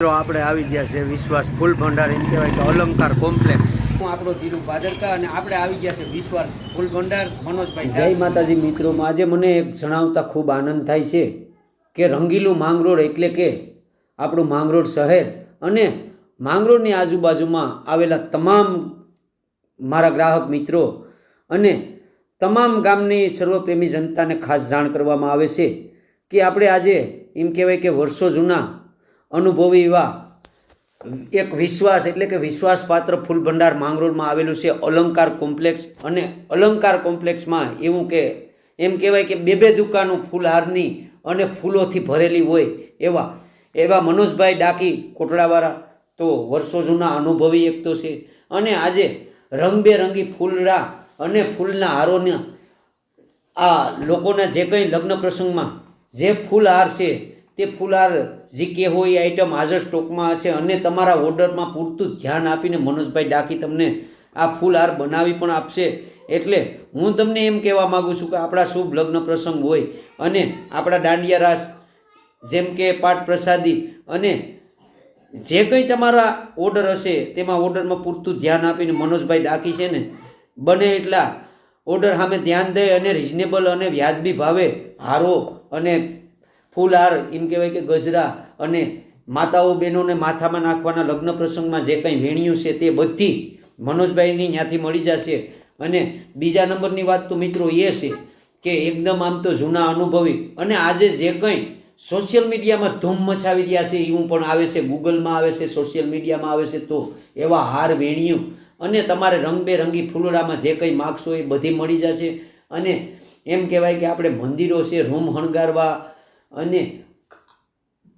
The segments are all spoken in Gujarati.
આપણે આવી ગયા છે વિશ્વાસ ફૂલ ભંડાર એમ કહેવાય કે અલંકાર કોમ્પ્લેક્સ. હું આપણો ધીરુ ભાદરકા અને આપણે આવી ગયા છે વિશ્વાસ ફૂલ ભંડાર. મનોજભાઈ જય માતાજી મિત્રો. આજે મને એક જણાવતા ખૂબ આનંદ થાય છે કે રંગીલું માંગરોળ એટલે કે આપણું માંગરોળ શહેર અને માંગરોળની આજુબાજુમાં આવેલા તમામ મારા ગ્રાહક મિત્રો અને તમામ ગામની સર્વપ્રેમી જનતાને ખાસ જાણ કરવામાં આવે છે કે આપણે આજે એમ કહેવાય કે વર્ષો જૂના અનુભવી એવા એક વિશ્વાસ એટલે કે વિશ્વાસપાત્ર ફૂલ ભંડાર માંગરોળમાં આવેલું છે અલંકાર કોમ્પ્લેક્સ. અને અલંકાર કોમ્પ્લેક્સમાં એવું કે એમ કહેવાય કે બે દુકાનો ફૂલહારની અને ફૂલોથી ભરેલી હોય એવા મનોજભાઈ ડાકી કોટડાવાળા તો વર્ષો જૂના અનુભવી એક તો છે. અને આજે રંગબેરંગી ફૂલડા અને ફૂલના હારોના આ લોકોના જે કંઈ લગ્ન પ્રસંગમાં જે ફૂલહાર છે તે ફૂલહાર જે કે હોય એ આઈટમ હાજર સ્ટોકમાં હશે અને તમારા ઓર્ડરમાં પૂરતું ધ્યાન આપીને મનોજભાઈ ડાકી તમને આ ફૂલહાર બનાવી પણ આપશે. એટલે હું તમને એમ કહેવા માગું છું કે આપણા શુભ લગ્ન પ્રસંગ હોય અને આપણા દાંડિયા રાસ જેમ કે પાઠ પ્રસાદી અને જે કંઈ તમારા ઓર્ડર હશે તેમાં ઓર્ડરમાં પૂરતું ધ્યાન આપીને મનોજભાઈ ડાકી છે ને બને એટલા ઓર્ડર સામે ધ્યાન દે અને રિઝનેબલ અને વ્યાજબી ભાવે હારો અને ફૂલહાર એમ કહેવાય કે ગજરા અને માતાઓ બહેનોને માથામાં નાખવાના લગ્ન પ્રસંગમાં જે કંઈ વેણ્યું છે તે બધી મનોજભાઈની ત્યાંથી મળી જશે. અને બીજા નંબરની વાત તો મિત્રો એ છે કે એકદમ આમ તો જૂના અનુભવી અને આજે જે કંઈ સોશિયલ મીડિયામાં ધૂમ મચાવી રહ્યા છે એવું પણ આવે છે, ગૂગલમાં આવે છે, સોશિયલ મીડિયામાં આવે છે. તો એવા હાર વેણ્યું અને તમારે રંગબેરંગી ફૂલડામાં જે કંઈ માગશો એ બધી મળી જશે. અને એમ કહેવાય કે આપણે મંદિરો છે, રૂમ શણગારવા અને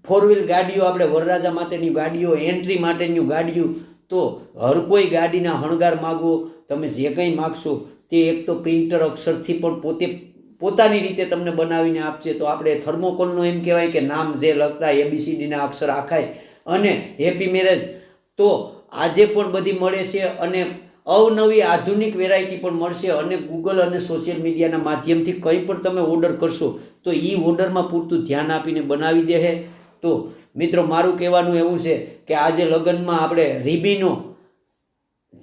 ફોર વ્હીલ ગાડીઓ, આપણે વરરાજા માટેની ગાડીઓ, એન્ટ્રી માટેની ગાડીઓ, તો હર કોઈ ગાડીના શણગાર માગવો તમે જે કંઈ માગશો તે એક તો પ્રિન્ટર અક્ષરથી પણ પોતાની રીતે તમને બનાવીને આપશે. તો આપણે થર્મોકોલનું એમ કહેવાય કે નામ જે લખતા ABCDના અક્ષર આખાય અને હેપી મેરેજ તો આજે પણ બધી મળે છે અને અવનવી આધુનિક વેરાયટી પણ મળશે. અને ગૂગલ અને સોશિયલ મીડિયાના માધ્યમથી કંઈ પણ તમે ઓર્ડર કરશો તો એ ઓર્ડરમાં પૂરતું ધ્યાન આપીને બનાવી દે. તો મિત્રો મારું કહેવાનું એવું છે કે આજે લગ્નમાં આપણે રીબીનો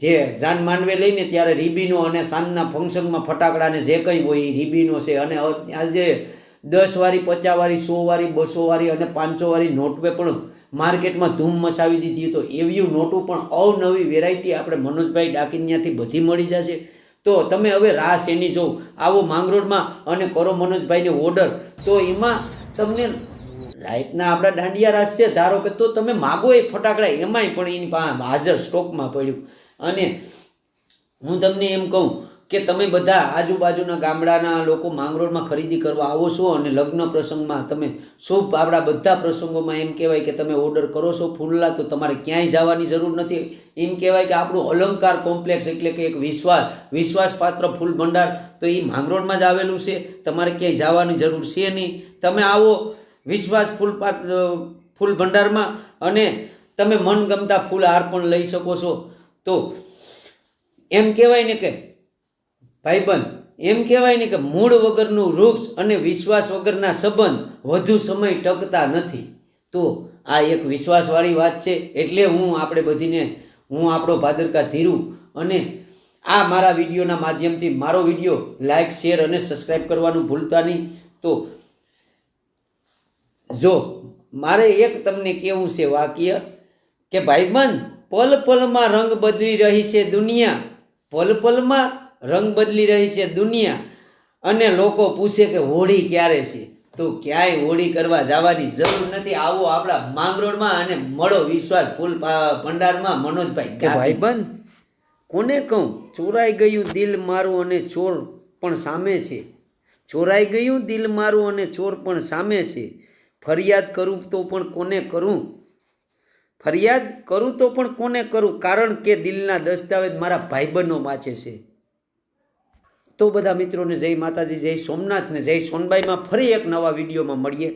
જે જાન માનવે લઈને ત્યારે રીબીનો અને સાંજના ફંક્શનમાં ફટાકડાને જે કંઈ હોય એ રીબીનો છે. અને આજે 10 વાળી, 50 વાળી, 100 વાળી, 200 વાળી અને 500 વાળી નોટવે પણ માર્કેટમાં ધૂમ મચાવી દીધી. તો એવી નોટો પણ અવનવી વેરાયટી આપણે મનોજભાઈ ડાકીન્યાથી બધી મળી જશે. તો તમે હવે રાસ એની જો આવો માંગરોળમાં અને કરો મનોજભાઈને ઓર્ડર. તો એમાં તમને રાઈટના આપણા દાંડિયા રાસ છે ધારો કે તો તમે માગો એ ફટાકડા એમાંય પણ એની પાસે હાજર સ્ટોકમાં પડ્યું. અને હું તમને એમ કહું કે તમે બધા આજુબાજુના ગામડાના લોકો માંગરોળમાં ખરીદી કરવા આવો છો અને લગ્ન પ્રસંગમાં તમે શુભ આપણા બધા પ્રસંગોમાં એમ કહેવાય કે તમે ઓર્ડર કરો છો ફૂલના તો તમારે ક્યાંય જવાની જરૂર નથી. એમ કહેવાય કે આપણું અલંકાર કોમ્પ્લેક્સ એટલે કે એક વિશ્વાસપાત્ર ફૂલ ભંડાર તો એ માંગરોળમાં જ આવેલું છે. તમારે ક્યાંય જવાની જરૂર છે નહીં. તમે આવો વિશ્વાસ ફૂલ ભંડારમાં અને તમે મનગમતા ફૂલ હાર પણ લઈ શકો છો. તો એમ કહેવાય ને કે ભાઈબંધ, એમ કહેવાય ને કે મૂળ વગરનું વૃક્ષ અને વિશ્વાસ વગરના સંબંધ વધુ સમય ટકતા નથી. તો આ એક વિશ્વાસવાળી વાત છે. એટલે હું આપણો ભાદરકા ધીરુ અને આ મારા વિડીયોના માધ્યમથી મારો વિડીયો લાઈક, શેર અને સબસ્ક્રાઈબ કરવાનું ભૂલતા નહીં. તો જો મારે એક તમને કહેવું છે વાક્ય કે ભાઈબંધ, પલ પલમાં રંગ બદલી રહી છે દુનિયા, પલ પલમાં રંગ બદલી રહી છે દુનિયા અને લોકો પૂછે કે હોળી ક્યારે છે. તો ક્યાંય હોળી કરવા જવાની જરૂર નથી. આવો આપણા માંગરોળમાં અને મળો વિશ્વાસ ફૂલ ભંડારમાં મનોજભાઈ. કે ભાઈબંધ કોને કહું, ચોરાઈ ગયું દિલ મારું અને ચોર પણ સામે છે, ચોરાઈ ગયું દિલ મારું અને ચોર પણ સામે છે. ફરિયાદ કરું તો પણ કોને કરું, ફરિયાદ કરું તો પણ કોને કરું, કારણ કે દિલના દસ્તાવેજ મારા ભાઈબંધો વાંચે છે. તો બધા મિત્રોને જય માતાજી, જય સોમનાથ ને જય સોનબાઈમાં. ફરી એક નવા વિડીયોમાં મળીએ.